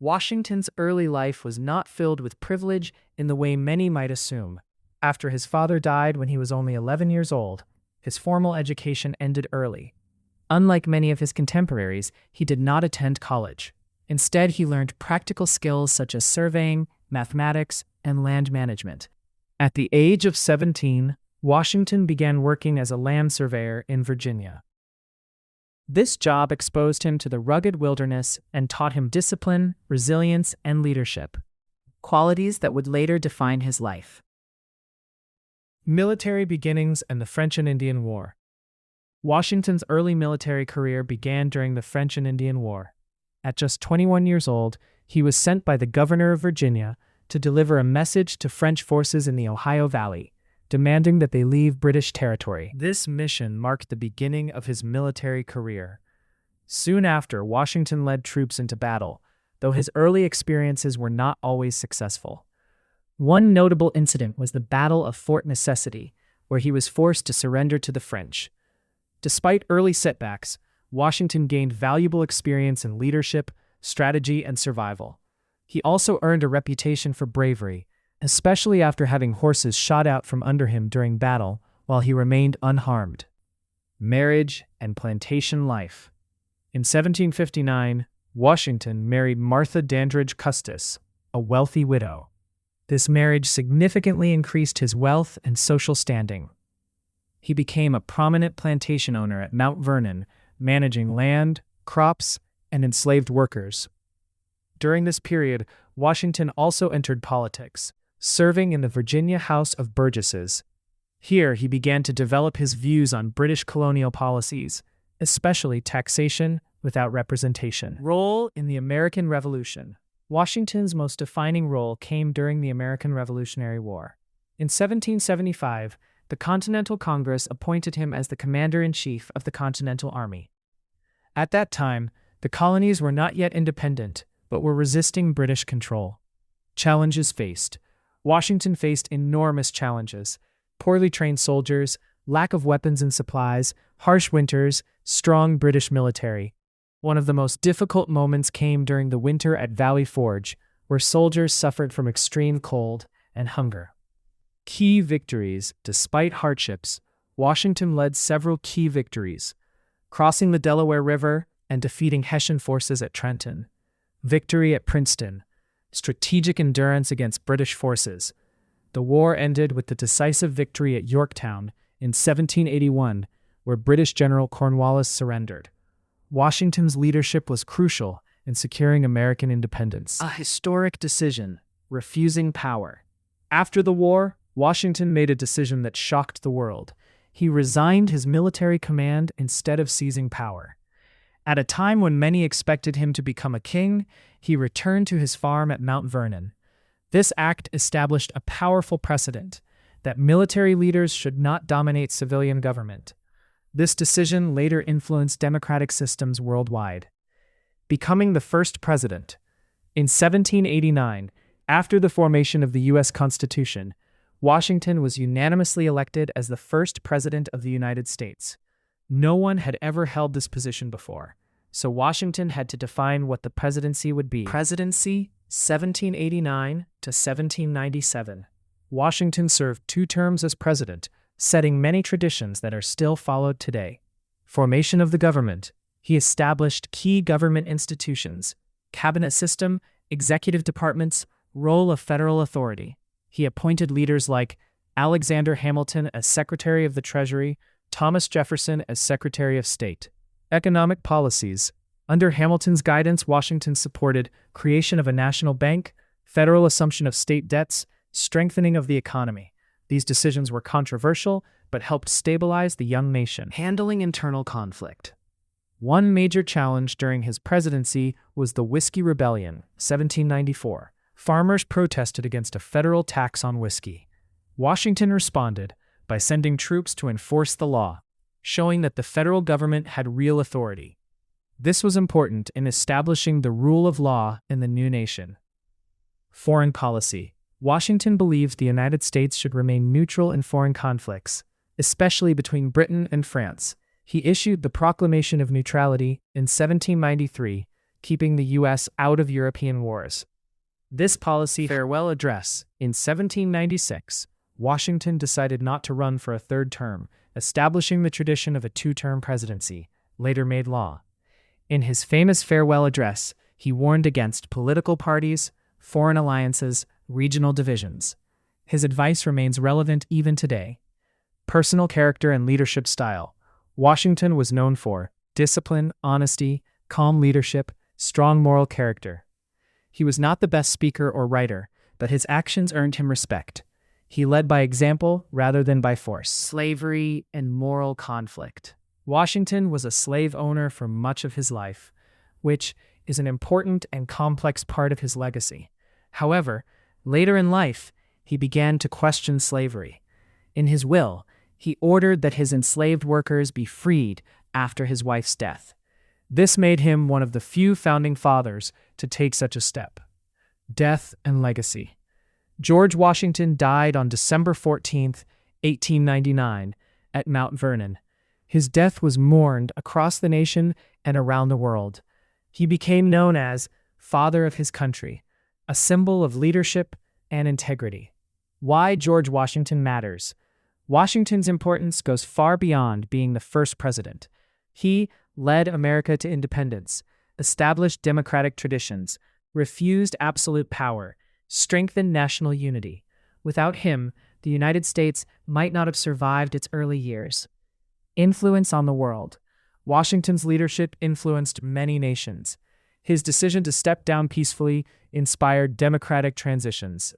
Washington's early life was not filled with privilege in the way many might assume. After his father died when he was only 11 years old, his formal education ended early. Unlike many of his contemporaries, he did not attend college. Instead, he learned practical skills such as surveying, mathematics, and land management. At the age of 17, Washington began working as a land surveyor in Virginia. This job exposed him to the rugged wilderness and taught him discipline, resilience, and leadership, qualities that would later define his life. Military beginnings and the French and Indian War. Washington's early military career began during the French and Indian War. At just 21 years old, he was sent by the governor of Virginia to deliver a message to French forces in the Ohio Valley, demanding that they leave British territory. This mission marked the beginning of his military career. Soon after, Washington led troops into battle, though his early experiences were not always successful. One notable incident was the Battle of Fort Necessity, where he was forced to surrender to the French. Despite early setbacks, Washington gained valuable experience in leadership, strategy, and survival. He also earned a reputation for bravery, especially after having horses shot out from under him during battle while he remained unharmed. Marriage and plantation life. In 1759, Washington married Martha Dandridge Custis, a wealthy widow. This marriage significantly increased his wealth and social standing. He became a prominent plantation owner at Mount Vernon, managing land, crops, and enslaved workers. During this period, Washington also entered politics, serving in the Virginia House of Burgesses. Here, he began to develop his views on British colonial policies, especially taxation without representation. Role in the American Revolution. Washington's most defining role came during the American Revolutionary War. In 1775, the Continental Congress appointed him as the commander-in-chief of the Continental Army. At that time, the colonies were not yet independent, but were resisting British control. Challenges faced. Washington faced enormous challenges: poorly trained soldiers, lack of weapons and supplies, harsh winters, strong British military. One of the most difficult moments came during the winter at Valley Forge, where soldiers suffered from extreme cold and hunger. Key victories. Despite hardships, Washington led several key victories: crossing the Delaware River and defeating Hessian forces at Trenton, victory at Princeton, strategic endurance against British forces. The war ended with the decisive victory at Yorktown in 1781, where British General Cornwallis surrendered. Washington's leadership was crucial in securing American independence. A historic decision: refusing power. After the war, Washington made a decision that shocked the world. He resigned his military command instead of seizing power. At a time when many expected him to become a king, he returned to his farm at Mount Vernon. This act established a powerful precedent that military leaders should not dominate civilian government. This decision later influenced democratic systems worldwide. Becoming the first president. In 1789, after the formation of the U.S. Constitution, Washington was unanimously elected as the first president of the United States. No one had ever held this position before, so Washington had to define what the presidency would be. Presidency, 1789 to 1797. Washington served 2 terms as president, setting many traditions that are still followed today. Formation of the government. He established key government institutions: cabinet system, executive departments, role of federal authority. He appointed leaders like Alexander Hamilton as Secretary of the Treasury, Thomas Jefferson as Secretary of State. Economic policies. Under Hamilton's guidance, Washington supported creation of a national bank, federal assumption of state debts, strengthening of the economy. These decisions were controversial, but helped stabilize the young nation. Handling internal conflict. One major challenge during his presidency was the Whiskey Rebellion, 1794. Farmers protested against a federal tax on whiskey. Washington responded by sending troops to enforce the law, showing that the federal government had real authority. This was important in establishing the rule of law in the new nation. Foreign policy. Washington believed the United States should remain neutral in foreign conflicts, especially between Britain and France. He issued the Proclamation of Neutrality in 1793, keeping the U.S. out of European wars. This policy farewell address in 1796, Washington decided not to run for a third term, establishing the tradition of a two-term presidency, later made law. In his famous farewell address, he warned against political parties, foreign alliances, regional divisions. His advice remains relevant even today. Personal character and leadership style. Washington was known for discipline, honesty, calm leadership, strong moral character. He was not the best speaker or writer, but his actions earned him respect. He led by example rather than by force. Slavery and moral conflict. Washington was a slave owner for much of his life, which is an important and complex part of his legacy. However, later in life, he began to question slavery. In his will, he ordered that his enslaved workers be freed after his wife's death. This made him one of the few founding fathers to take such a step. Death and legacy. George Washington died on December 14, 1899, at Mount Vernon. His death was mourned across the nation and around the world. He became known as Father of his Country, a symbol of leadership and integrity. Why George Washington matters. Washington's importance goes far beyond being the first president. He led America to independence, established democratic traditions, refused absolute power, strengthened national unity. Without him, the United States might not have survived its early years. Influence on the world. Washington's leadership influenced many nations. His decision to step down peacefully inspired democratic transitions,